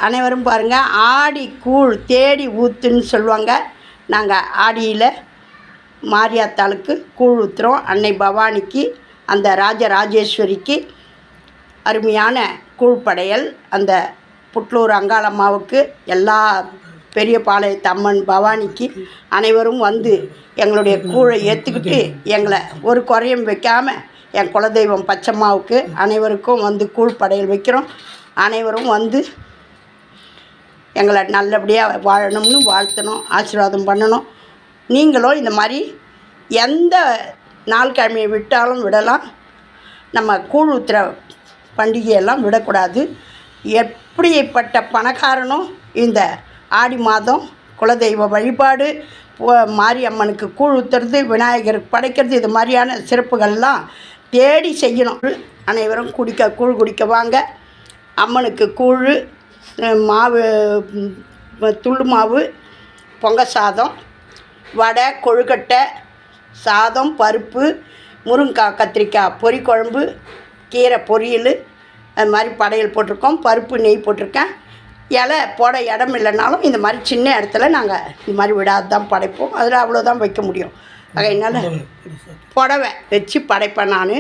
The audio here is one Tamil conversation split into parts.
அனைவரும் பாருங்கள், ஆடி கூழ் தேடி ஊற்றுன்னு சொல்லுவாங்க. நாங்கள் ஆடியில் மாரியாத்தாளுக்கு கூழ் ஊற்றுறோம். அன்னை பவானிக்கு, அந்த ராஜராஜேஸ்வரிக்கு அருமையான கூழ் படையல். அந்த புட்லூர் அங்காளம்மாவுக்கு, எல்லா பெரிய பாளையத்து அம்மன் பவானிக்கு அனைவரும் வந்து எங்களுடைய கூழை ஏற்றுக்கிட்டு எங்களை ஒரு குறையும் வைக்காமல் என் குலதெய்வம் பச்சம்மாவுக்கு அனைவருக்கும் வந்து கூழ் படையல் வைக்கிறோம். அனைவரும் வந்து எங்களை நல்லபடியாக வாழணும்னு வாழ்த்தணும், ஆசீர்வாதம் பண்ணணும். நீங்களும் இந்த மாதிரி எந்த நாள் கிழமையை விட்டாலும் விடலாம். நம்ம கூழ் ஊற்றுற பண்டிகையெல்லாம் விடக்கூடாது. எப்படிப்பட்ட பணக்காரனும் இந்த ஆடி மாதம் குலதெய்வ வழிபாடு, மாரியம்மனுக்கு கூழ் ஊற்றுறது, விநாயகருக்கு படைக்கிறது, இது மாதிரியான சிறப்புகள்லாம் தேடி செய்யணும். அனைவரும் கூழ் குடிக்க வாங்க. அம்மனுக்கு கூழ், மாவு, துள்ளு மாவு, பொங்க சாதம், வடை, கொழுக்கட்டை, சாதம், பருப்பு, முருங்கைக்காய் கத்திரிக்காய் பொரி குழம்பு, கீரை பொரியல், அது மாதிரி படையல் போட்டிருக்கோம். பருப்பு நெய் போட்டிருக்கேன். இலை போட இடம் இல்லைனாலும் இந்த மாதிரி சின்ன இடத்துல நாங்கள் இந்த மாதிரி விடாது தான் படைப்போம். அதில் அவ்வளோதான் வைக்க முடியும். அதனால் புடவை வச்சு படைப்பேன். நான்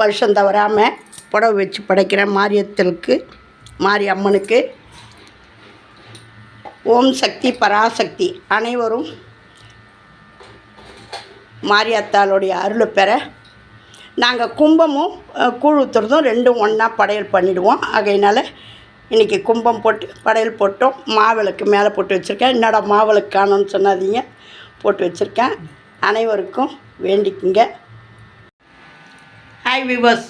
வருஷம் தவறாமல் புடவை வச்சு படைக்கிறேன். மாரியத்தலுக்கு, மாரி அம்மனுக்கு. ஓம் சக்தி பராசக்தி. அனைவரும் மாரியாத்தாளுடைய அருளை பெற நாங்கள் கும்பமும் கூழ் ஊற்றுறதும் ரெண்டும் ஒன்றா படையல் பண்ணிவிடுவோம். ஆகையினால் இன்றைக்கி கும்பம் போட்டு படையல் போட்டோம். மாவிளக்கு மேலே போட்டு வச்சுருக்கேன். என்னடா மாவிளக்கு காணும்னு சொன்னாதீங்க, போட்டு வச்சுருக்கேன். அனைவருக்கும் வேண்டிக்குங்க. ஹாய் விவர்ஸ்,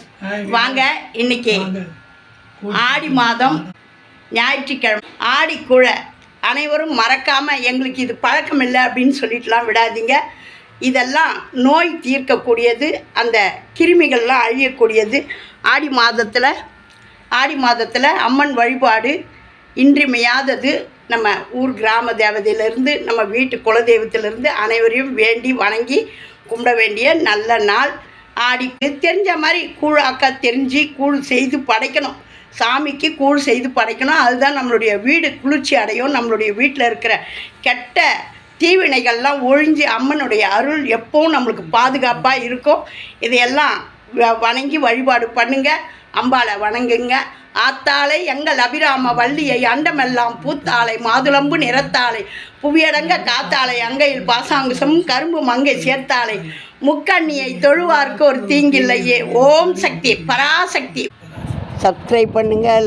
வாங்க. இன்றைக்கி ஆடி மாதம் ஞாயிற்றுக்கிழமை ஆடி கூழை அனைவரும் மறக்காமல், எங்களுக்கு இது பழக்கம் இல்லை அப்படின்னு சொல்லிட்டுலாம் விடாதீங்க. இதெல்லாம் நோய் தீர்க்கக்கூடியது, அந்த கிருமிகள்லாம் அழியக்கூடியது. ஆடி மாதத்தில் அம்மன் வழிபாடு இன்றியமையாதது. நம்ம ஊர் கிராம தேவதையிலேருந்து, நம்ம வீட்டு குலதெய்வத்திலேருந்து அனைவரையும் வேண்டி வணங்கி கும்பிட வேண்டிய நல்ல நாள். ஆடிக்கு தெரிஞ்ச மாதிரி கூழாக்க தெரிஞ்சு கூழ் செய்து படைக்கணும். சாமிக்கு கூழ் செய்து படைக்கணும். அதுதான் நம்மளுடைய வீடு குளிர்ச்சி அடையும். நம்மளுடைய வீட்டில் இருக்கிற கெட்ட தீவினைகள்லாம் ஒழிஞ்சு அம்மனுடைய அருள் எப்போவும் நம்மளுக்கு பாதுகாப்பாக இருக்கும். இதையெல்லாம் வணங்கி வழிபாடு பண்ணுங்க. அம்பாளை வணங்குங்க. ஆத்தாளை எங்கள் அபிராம வள்ளியை அண்டமெல்லாம் பூத்தாளை மாதுளம்பு நிறத்தாளை புவியடங்க காத்தாளை அங்கையில் பாசாங்குசம் கரும்பு மங்கை சேர்த்தாளை முக்கண்ணியை தொழுவார்க்கு ஒரு தீங்கில்லையே. ஓம் சக்தி பராசக்தி. சப்ஸ்கிரைப் பண்ணுங்கள்.